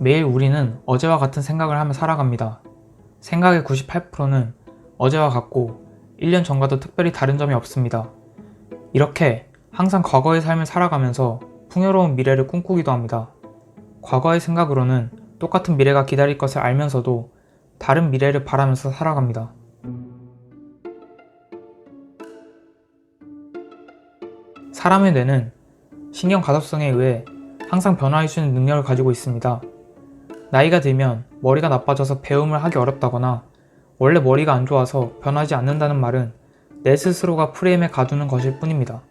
매일 우리는 어제와 같은 생각을 하며 살아갑니다. 생각의 98%는 어제와 같고 1년 전과도 특별히 다른 점이 없습니다. 이렇게 항상 과거의 삶을 살아가면서 풍요로운 미래를 꿈꾸기도 합니다. 과거의 생각으로는 똑같은 미래가 기다릴 것을 알면서도 다른 미래를 바라면서 살아갑니다. 사람의 뇌는 신경가독성에 의해 항상 변화할 수 있는 능력을 가지고 있습니다. 나이가 들면 머리가 나빠져서 배움을 하기 어렵다거나 원래 머리가 안 좋아서 변하지 않는다는 말은 내 스스로가 프레임에 가두는 것일 뿐입니다.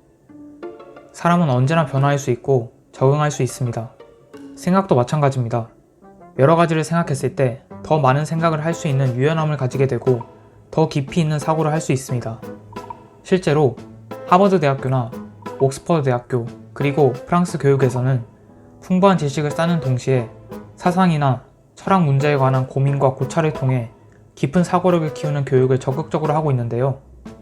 사람은 언제나 변화할 수 있고 적응할 수 있습니다. 생각도 마찬가지입니다. 여러 가지를 생각했을 때 더 많은 생각을 할 수 있는 유연함을 가지게 되고 더 깊이 있는 사고를 할 수 있습니다. 실제로 하버드 대학교나 옥스퍼드 대학교 그리고 프랑스 교육에서는 풍부한 지식을 쌓는 동시에 사상이나 철학 문제에 관한 고민과 고찰을 통해 깊은 사고력을 키우는 교육을 적극적으로 하고 있는데요.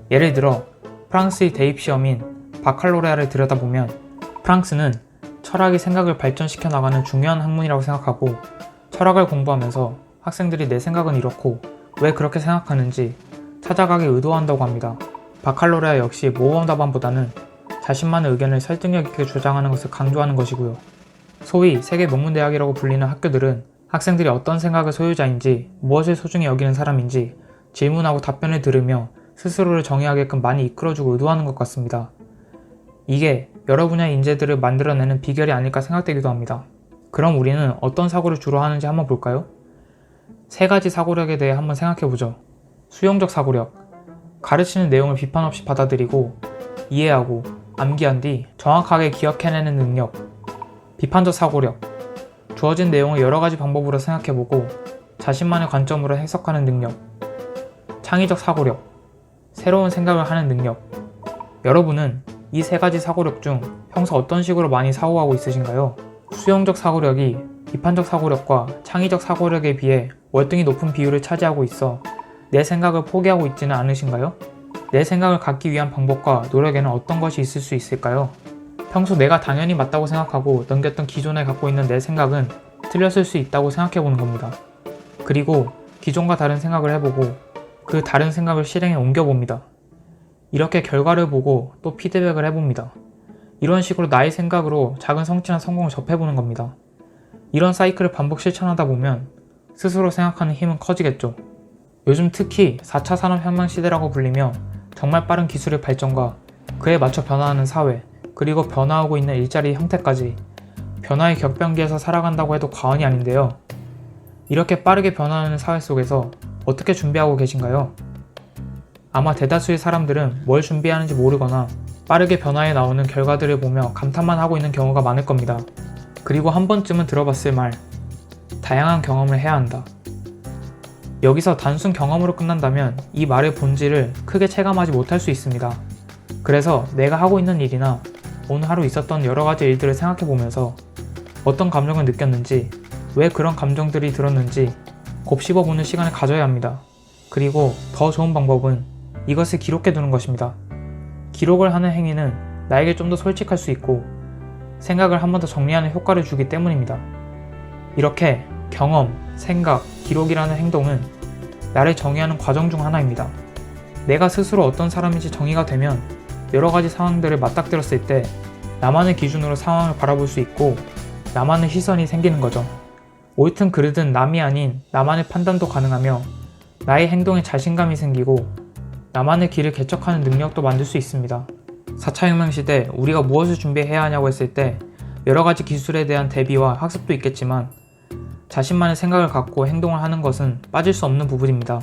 예를 들어 프랑스의 대입 시험인 바칼로레아를 들여다보면 프랑스는 철학이 생각을 발전시켜 나가는 중요한 학문이라고 생각하고 철학을 공부하면서 학생들이 내 생각은 이렇고 왜 그렇게 생각하는지 찾아가기 의도한다고 합니다. 바칼로레아 역시 모범 답안보다는 자신만의 의견을 설득력 있게 주장하는 것을 강조하는 것이고요. 소위 세계 명문대학이라고 불리는 학교들은 학생들이 어떤 생각의 소유자인지 무엇을 소중히 여기는 사람인지 질문하고 답변을 들으며 스스로를 정의하게끔 많이 이끌어주고 의도하는 것 같습니다. 이게 여러 분야의 인재들을 만들어내는 비결이 아닐까 생각되기도 합니다. 그럼 우리는 어떤 사고를 주로 하는지 한번 볼까요? 세 가지 사고력에 대해 한번 생각해보죠. 수용적 사고력, 가르치는 내용을 비판 없이 받아들이고 이해하고 암기한 뒤 정확하게 기억해내는 능력. 비판적 사고력, 주어진 내용을 여러 가지 방법으로 생각해보고 자신만의 관점으로 해석하는 능력. 창의적 사고력, 새로운 생각을 하는 능력. 여러분은 이 세 가지 사고력 중 평소 어떤 식으로 많이 사고하고 있으신가요? 수용적 사고력이 비판적 사고력과 창의적 사고력에 비해 월등히 높은 비율을 차지하고 있어 내 생각을 포기하고 있지는 않으신가요? 내 생각을 갖기 위한 방법과 노력에는 어떤 것이 있을 수 있을까요? 평소 내가 당연히 맞다고 생각하고 넘겼던 기존에 갖고 있는 내 생각은 틀렸을 수 있다고 생각해보는 겁니다. 그리고 기존과 다른 생각을 해보고 그 다른 생각을 실행에 옮겨봅니다. 이렇게 결과를 보고 또 피드백을 해봅니다. 이런 식으로 나의 생각으로 작은 성취나 성공을 접해보는 겁니다. 이런 사이클을 반복 실천하다 보면 스스로 생각하는 힘은 커지겠죠. 요즘 특히 4차 산업혁명 시대라고 불리며 정말 빠른 기술의 발전과 그에 맞춰 변화하는 사회, 그리고 변화하고 있는 일자리 형태까지 변화의 격변기에서 살아간다고 해도 과언이 아닌데요. 이렇게 빠르게 변화하는 사회 속에서 어떻게 준비하고 계신가요? 아마 대다수의 사람들은 뭘 준비하는지 모르거나 빠르게 변화해 나오는 결과들을 보며 감탄만 하고 있는 경우가 많을 겁니다. 그리고 한 번쯤은 들어봤을 말, 다양한 경험을 해야 한다. 여기서 단순 경험으로 끝난다면 이 말의 본질을 크게 체감하지 못할 수 있습니다. 그래서 내가 하고 있는 일이나 오늘 하루 있었던 여러 가지 일들을 생각해 보면서 어떤 감정을 느꼈는지, 왜 그런 감정들이 들었는지 곱씹어 보는 시간을 가져야 합니다. 그리고 더 좋은 방법은 이것을 기록해 두는 것입니다. 기록을 하는 행위는 나에게 좀 더 솔직할 수 있고 생각을 한 번 더 정리하는 효과를 주기 때문입니다. 이렇게 경험, 생각, 기록이라는 행동은 나를 정의하는 과정 중 하나입니다. 내가 스스로 어떤 사람인지 정의가 되면 여러 가지 상황들을 맞닥뜨렸을 때 나만의 기준으로 상황을 바라볼 수 있고 나만의 시선이 생기는 거죠. 옳든 그르든 남이 아닌 나만의 판단도 가능하며 나의 행동에 자신감이 생기고 나만의 길을 개척하는 능력도 만들 수 있습니다. 4차 혁명 시대 우리가 무엇을 준비해야 하냐고 했을 때 여러 가지 기술에 대한 대비와 학습도 있겠지만 자신만의 생각을 갖고 행동을 하는 것은 빠질 수 없는 부분입니다.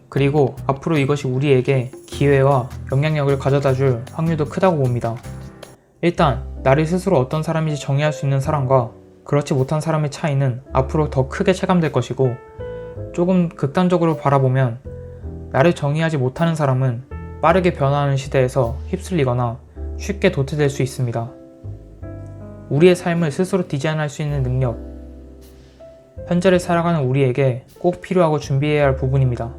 그리고 앞으로 이것이 우리에게 기회와 영향력을 가져다 줄 확률도 크다고 봅니다. 일단 나를 스스로 어떤 사람인지 정의할 수 있는 사람과 그렇지 못한 사람의 차이는 앞으로 더 크게 체감될 것이고 조금 극단적으로 바라보면 나를 정의하지 못하는 사람은 빠르게 변화하는 시대에서 휩쓸리거나 쉽게 도태될 수 있습니다. 우리의 삶을 스스로 디자인할 수 있는 능력, 현재를 살아가는 우리에게 꼭 필요하고 준비해야 할 부분입니다.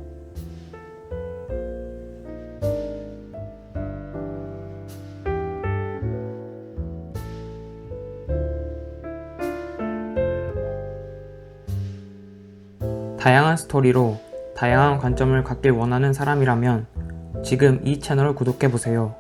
다양한 스토리로 다양한 관점을 갖길 원하는 사람이라면 지금 이 채널을 구독해보세요.